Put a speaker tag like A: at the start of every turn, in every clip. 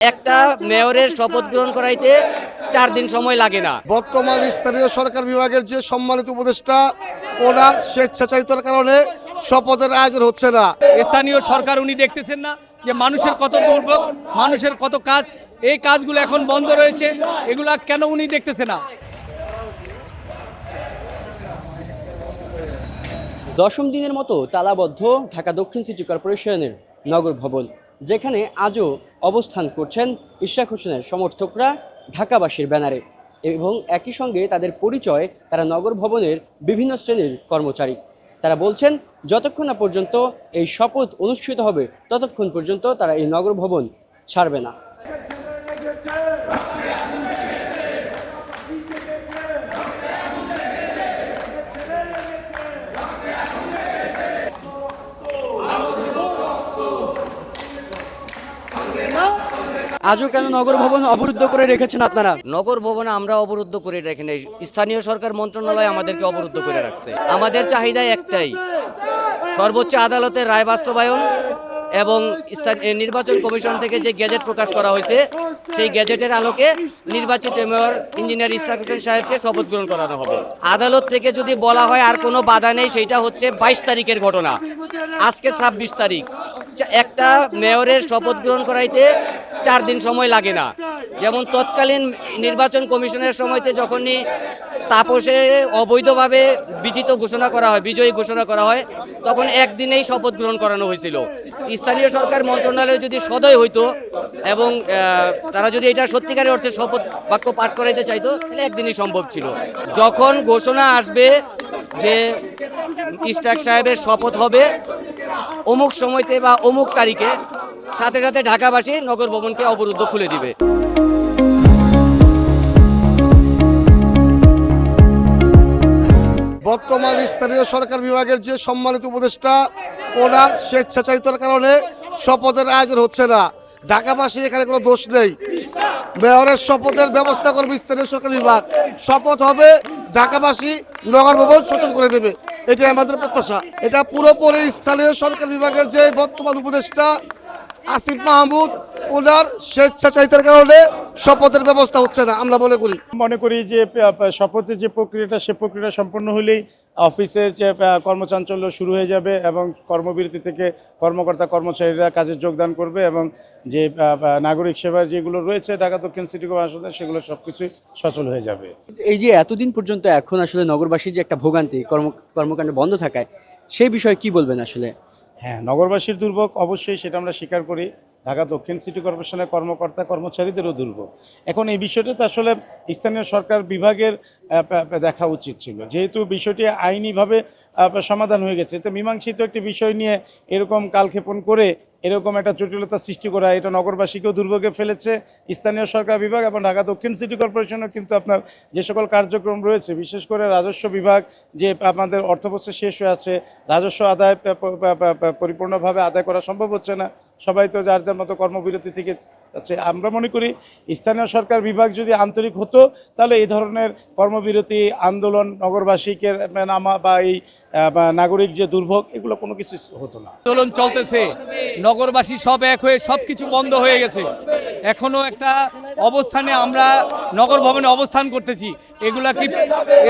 A: একটা মেয়রের শপথ গ্রহণ করাইতে 4 দিন সময় লাগে না।
B: বর্তমান স্থানীয় সরকার বিভাগের যে সম্মানিত উপদেষ্টা ওনার স্বেচ্ছাচারিতার কারণে শপথের আয়োজন হচ্ছে না।
C: স্থানীয় সরকার উনি দেখতেছেন না যে মানুষের কত দুর্ভোগ, মানুষের কত কাজ, এই কাজগুলো এখন বন্ধ রয়েছে, এগুলা কেন উনি দেখতেছে না?
D: দশম দিনের মতো তালাবদ্ধ ঢাকা দক্ষিণ সিটি কর্পোরেশনের নগর ভবন, যেখানে আজও অবস্থান করছেন ইশরাক হোসেনের সমর্থকরা ঢাকাবাসীর ব্যানারে, এবং একই সঙ্গে তাদের পরিচয় তারা নগর ভবনের বিভিন্ন শ্রেণীর কর্মচারী। তারা বলছেন যতক্ষণ না পর্যন্ত এই শপথ অনুষ্ঠিত হবে ততক্ষণ পর্যন্ত তারা এই নগর ভবন ছাড়বে না। আজও কেন নগর ভবন অবরুদ্ধ করে রেখেছেন আপনারা?
A: নগর ভবনে আমরা অবরুদ্ধ করে রাখি নাই, স্থানীয় সরকার মন্ত্রণালয় আমাদেরকে অবরুদ্ধ করে রাখছে। আমাদের চাহিদা একটাই, সর্বোচ্চ আদালতের রায় বাস্তবায়ন এবং নির্বাচন কমিশন থেকে যে গেজেট প্রকাশ করা হয়েছে সেই গেজেটের আলোকে নির্বাচিত মেয়র ইঞ্জিনিয়ার ইশরাক হোসেন সাহেবকে শপথ গ্রহণ করানো হবে। আদালত থেকে যদি বলা হয় আর কোনো বাধা নেই, সেইটা হচ্ছে 22 তারিখের ঘটনা, আজকে 26 তারিখ। একটা মেয়রের শপথ গ্রহণ করাইতে 4 দিন সময় লাগে না। যেমন তৎকালীন নির্বাচন কমিশনের সময়তে যখনই তাপসে অবৈধভাবে বিজয়ী ঘোষণা করা হয় তখন একদিনেই শপথ গ্রহণ করানো হয়েছিল। স্থানীয় সরকার মন্ত্রণালয় যদি সদয় হইতো এবং তারা যদি এটা সত্যিকারের অর্থে শপথ বাক্য পাঠ করাইতে চাইতো তাহলে একদিনই সম্ভব ছিল। যখন ঘোষণা আসবে যে ইশরাক সাহেবের শপথ হবে অমুক সময়তে বা অমুক তারিখে, সাথে সাথে ঢাকাবাসী নগর ভবনকে অবরুদ্ধ খুলে দিবে।
B: বর্তমান স্থানীয় সরকার বিভাগের যে সম্মানিত উপদেষ্টা ওনার স্বেচ্ছাচারিতার কারণে শপথের আয়োজন হচ্ছে না। ঢাকাবাসী এখানে কোনো দোষ নেই। মেয়রের শপথের ব্যবস্থা করবে স্থানীয় সরকার বিভাগ, শপথ হবে ঢাকাবাসী নগর ভবন শোষণ করে দেবে, এটাই আমাদের প্রত্যাশা। এটা পুরোপুরি স্থানীয় সরকার বিভাগের যে বর্তমান উপদেষ্টা আসিফ মাহমুদ ওনার স্বেচ্ছাচারিতার কারণে শপথের ব্যবস্থা হচ্ছে না। আমরা মনে করি
E: যে শপথের যে প্রক্রিয়াটা সে প্রক্রিয়া সম্পন্ন হলেই অফিসে যে কর্মচাঞ্চল্য শুরু হয়ে যাবে এবং কর্মবিরতি থেকে কর্মকর্তা কর্মচারীরা কাজে যোগদান করবে এবং যে নাগরিক সেবা যেগুলো রয়েছে ঢাকা দক্ষিণ সিটি কর্পোরেশনে সেগুলো সবকিছুই সচল হয়ে যাবে।
D: এই যে এতদিন পর্যন্ত এখন আসলে নগরবাসীর যে একটা ভোগান্তি কর্মকাণ্ড বন্ধ থাকায়, সেই বিষয়ে কি বলবেন আসলে?
E: হ্যাঁ, নগরবাসীর দুর্ভোগ অবশ্যই, সেটা আমরা স্বীকার করি। ঢাকা দক্ষিণ সিটি কর্পোরেশনের কর্মকর্তা কর্মচারীদেরও দুর্ভোগ। এখন এই বিষয়টা তো আসলে স্থানীয় সরকার বিভাগের দেখা উচিত ছিল, যেহেতু বিষয়টি আইনিভাবে সমাধান হয়ে গেছে। তো মীমাংসিত একটি বিষয় নিয়ে এরকম কালক্ষেপণ করে এরকম একটা জটিলতা সৃষ্টি করা, এটা নগরবাসীকেও দুর্ভোগে ফেলেছে। স্থানীয় সরকার বিভাগ এবং ঢাকা দক্ষিণ সিটি কর্পোরেশনও কিন্তু আপনার যে সকল কার্যক্রম রয়েছে, বিশেষ করে রাজস্ব বিভাগ যে আমাদের অর্থবছর শেষ হয়ে আছে, রাজস্ব আদায় পরিপূর্ণভাবে আদায় করা সম্ভব হচ্ছে না। সবাই তো যার যার মতো কর্মবিরতি থেকে আছে। আমরা মনে করি স্থানীয় সরকার বিভাগ যদি আন্তরিক হতো তাহলে এই ধরনের কর্মবিরতি আন্দোলন নগরবাসীকে নামা বা এই নাগরিক যে দুর্ভোগ এগুলো কোনো কিছু হতো না।
C: আন্দোলন চলতেছে, নগরবাসী সব এক হয়ে সব কিছু বন্ধ হয়ে গেছে। এখনো একটা অবস্থানে আমরা নগর ভবনে অবস্থান করতেছি। এগুলা কি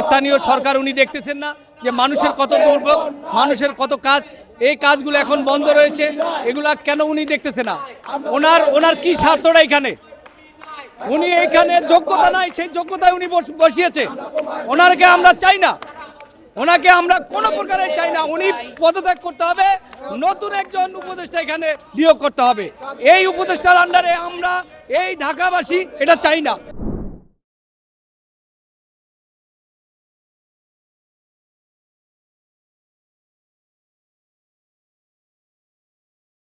C: স্থানীয় সরকার উনি দেখতেছেন না যে মানুষের কত দুর্ভোগ, মানুষের কত কাজ, এই কাজগুলো এখন বন্ধ রয়েছে, এগুলা কেন উনি দেখতেছে না? ওনার কি স্বার্থটা এখানে? উনি এখানে যোগ্যতা নাই, সেই যোগ্যতায় উনি বসিয়েছে। ওনাকে আমরা চাই না, ওনাকে আমরা কোনো প্রকারে চাই না। উনি পদত্যাগ করতে হবে, নতুন একজন উপদেষ্টা এখানে নিয়োগ করতে হবে। এই উপদেষ্টার আন্ডারে আমরা এই ঢাকাবাসী এটা চাই না।